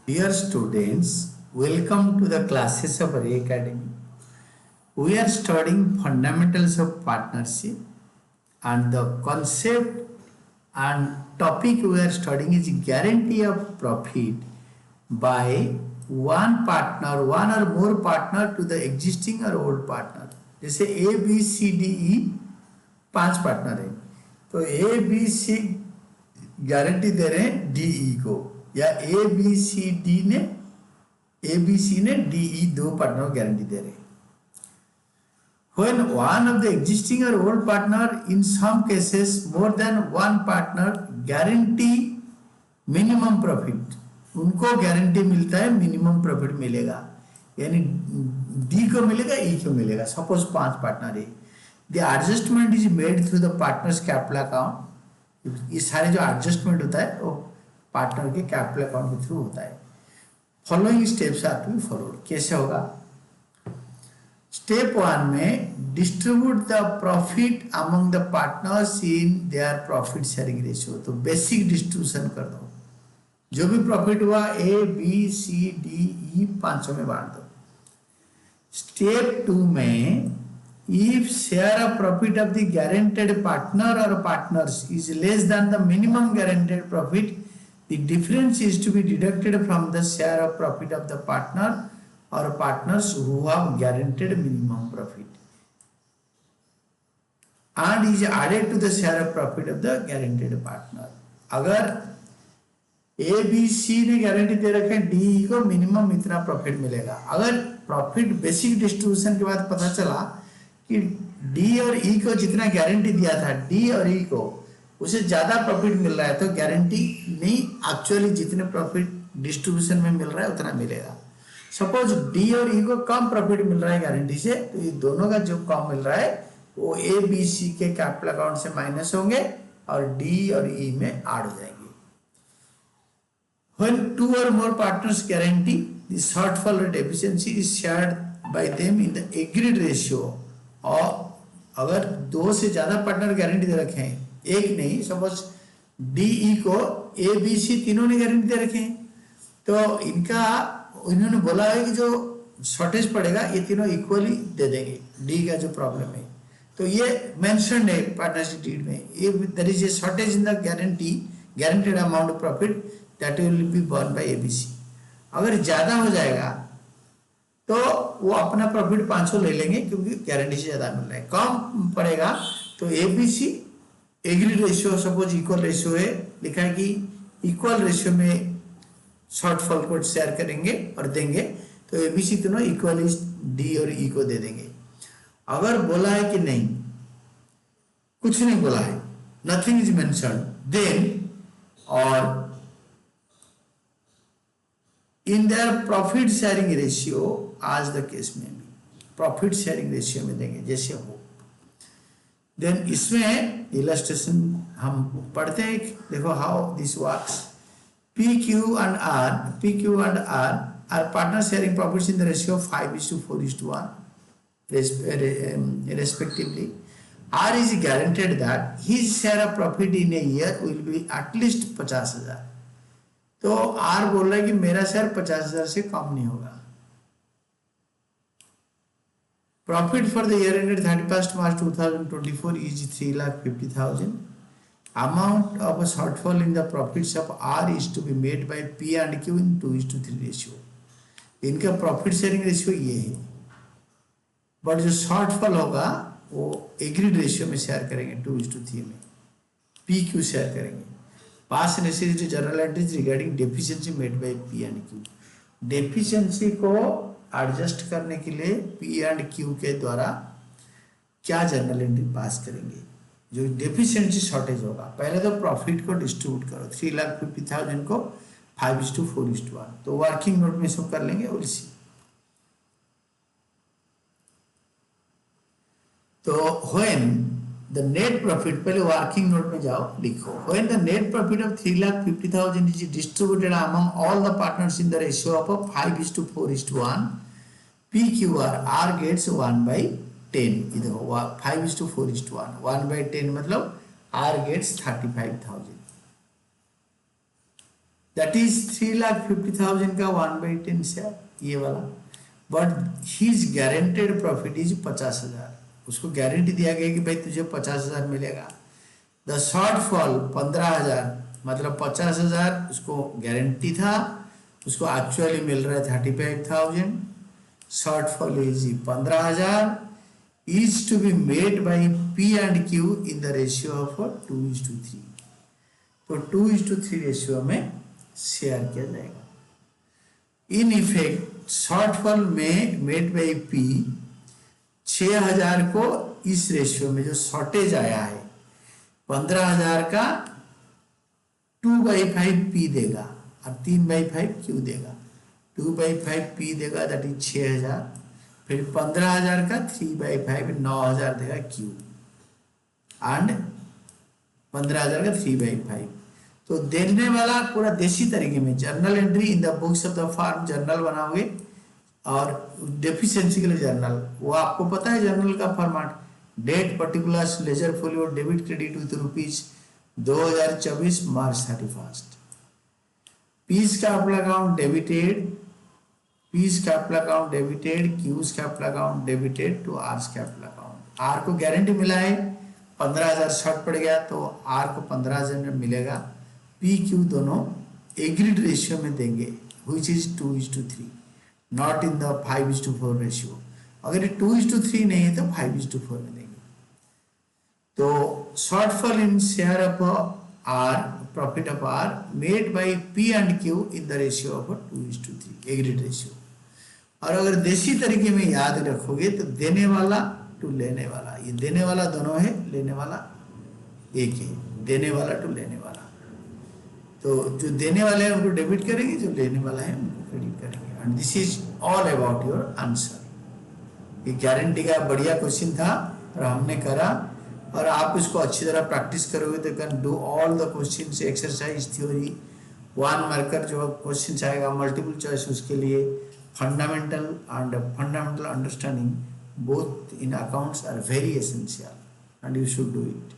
Dear students, welcome to the classes of Ray Academy. We are studying fundamentals of partnership and the concept and topic we are studying is guarantee of profit by one or more partner to the existing or old partner. जैसे A B C D E 5 partner है तो ए B सी guarantee दे रहे हैं D E को या ए B सी ने D E 2 partner को guarantee दे रहे हैं. When one of the existing or old partner, in some cases more than one partner, guarantee minimum profit. उनको गारंटी मिलता है मिनिमम प्रॉफिट मिलेगा यानी डी को मिलेगा ई को मिलेगा. सपोज 5 पार्टनर है. The adjustment is made through the partners capital account. ये सारे जो एडजस्टमेंट होता है वो पार्टनर के कैपिटल अकाउंट के थ्रू होता है. Following steps are to be followed. कैसे होगा? स्टेप 1 में distribute the profit among the partners in their profit sharing ratio. तो बेसिक डिस्ट्रीब्यूशन कर दो. जो भी प्रॉफिट हुआ ए बी सी डी ई 500 में बांट दो. स्टेप 2 में if share of profit of the guaranteed partner or partners is less than the minimum guaranteed profit, the difference is to be deducted from the share of profit of the partner or partners who have guaranteed minimum profit and is added to the share of profit of the guaranteed partner. अगर ए B सी ने guarantee दे रखे D को minimum इतना profit मिलेगा. अगर profit basic distribution के बाद पता चला कि डी और ई को जितना गारंटी दिया था डी और ई को उसे ज्यादा प्रॉफिट मिल रहा है तो गारंटी नहीं, एक्चुअली जितने प्रॉफिट डिस्ट्रीब्यूशन में मिल रहा है उतना मिलेगा. सपोज डी और ई को कम प्रॉफिट मिल रहा है गारंटी से तो ये दोनों का जो कम मिल रहा है वो ए बी सी के कैपिटल अकाउंट से माइनस होंगे और डी और ई में ऐड हो जाएंगे. When 2 or more partners guarantee, the shortfall or deficiency is shared by them in the agreed ratio. और अगर 2 से ज्यादा पार्टनर गारंटी दे रखे हैं, एक नहीं, सपोज डी ई को ए बी सी तीनों ने गारंटी दे रखे हैं तो इन्होंने बोला है कि जो शॉर्टेज पड़ेगा ये तीनों इक्वली दे देंगे डी का जो प्रॉब्लम है. तो ये मेंशन्ड है पार्टनरशिप डीड में. If there is a shortage in the guaranteed amount of profit that will be borne by ABC. अगर ज्यादा हो जाएगा तो वो अपना प्रॉफिट 500 ले लेंगे क्योंकि गारंटी से ज्यादा मिल रहा है. कम पड़ेगा तो ABC agreed ratio, suppose equal ratio है, लिखा है कि इक्वल रेशियो में शॉर्टफॉल को शेयर करेंगे और देंगे तो एबीसी दोनों इक्वली डी और ई को दे देंगे. अगर बोला है कि नहीं, कुछ नहीं बोला है, नथिंग इज मेंशन्ड, देन और इन देयर प्रॉफिट शेयरिंग रेशियो आज द केस में भी प्रॉफिट शेयरिंग रेशियो में देंगे जैसे हो. देन इसमें इलस्ट्रेशन हम पढ़ते हैं. देखो how this works. PQ and R are partners sharing profits in the ratio of 5:4:1 respectively. R is guaranteed that his share of profit in a year will be at least 50,000. तो R बोल रहा है कि मेरा share 50,000 से कम नहीं होगा. Profit for the year ended 31st March 2024 is 3,50,000. Amount of a shortfall in the profits of R is to be made by P and Q in 2:3 ratio. इनका प्रॉफिट शेयरिंग रेशियो ये है, but जो shortfall होगा वो agreed ratio में share करेंगे 2:3 में. P Q share करेंगे. पास necessary journal entries regarding deficiency made by P and Q. Deficiency को एडजस्ट करने के लिए पी एंड क्यू के द्वारा क्या जर्नल एंट्री पास करेंगे जो डेफिशिएंसी शॉर्टेज होगा. पहले तो प्रॉफिट को डिस्ट्रीब्यूट करो. 3,50,000 को 5:4:1 तो वर्किंग नोट में सब कर लेंगे. और इसी तो व्हेन द नेट प्रॉफिट, पहले वर्किंग नोट में जाओ, लिखो when the net profit of 3,50,000 is distributed among all the partners in the ratio of 5:4:1 PQR R gets 1/10. इधर 5:4:1 1/10 मतलब R gets 35,000. दैट इज 3,50,000 का 1/10 शेयर ये वाला, but he's guaranteed profit is 50,000, उसको गारंटी दिया गया कि भाई तुझे 50,000 मिलेगा। द शॉर्टफॉल 15,000, मतलब 50,000 उसको गारंटी था, उसको एक्चुअली मिल रहा है 35,000, shortfall is 15,000 is to be made by P and Q in the ratio of 2:3। तो 2:3 रेशियो में शेयर किया जाएगा। इन इफेक्ट शॉर्टफॉल में मेड बाई पी 6,000 को इस रेशियो में जो शॉर्टेज आया है 15,000 का 2/5 पी देगा और 3/5 क्यू देगा। 2/5 पी देगा दैट इज 6,000, फिर 15,000 का 3/5 9,000 देगा क्यू, एंड 15,000 का 3/5। तो देने वाला पूरा देसी तरीके में journal entry in the books of the firm journal बनाओगे, और डेफिशिएंसी के लिए जर्नल, वो आपको पता है जर्नल का format, date particulars ledger folio debit credit with rupees 2024 March 31। P's capital account debited, P's capital account debited, Q's capital account debited to R's capital account. R को गारंटी मिला है 15,000 शॉर्ट पड़ गया तो आर को 15,000 में मिलेगा। पी क्यू दोनों एग्रीड रेशियो में देंगे which is 2:3, not in the 5:4 ratio. अगर ये 2:3 नहीं है तो 5:4 में देंगे। तो shortfall in share of R, profit of R made by P and Q in the ratio of 2:3 agreed ratio. और अगर देसी तरीके में याद रखोगे तो देने वाला टू लेने वाला, ये देने वाला दोनों है, लेने वाला एक है, देने वाला टू लेने वाला। तो जो देने वाले हैं उनको डेबिट करेंगे, जो लेने वाला है उनको क्रेडिट करेंगे। And this is all about your answer. ये गारंटी का बढ़िया क्वेश्चन था और हमने करा, और आप इसको अच्छी तरह प्रैक्टिस करोगे तो can do all the questions, exercise, theory, 1 marker जो क्वेश्चन आएगा मल्टीपल चॉइस, उसके लिए fundamental and fundamental understanding both in accounts are very essential and you should do it.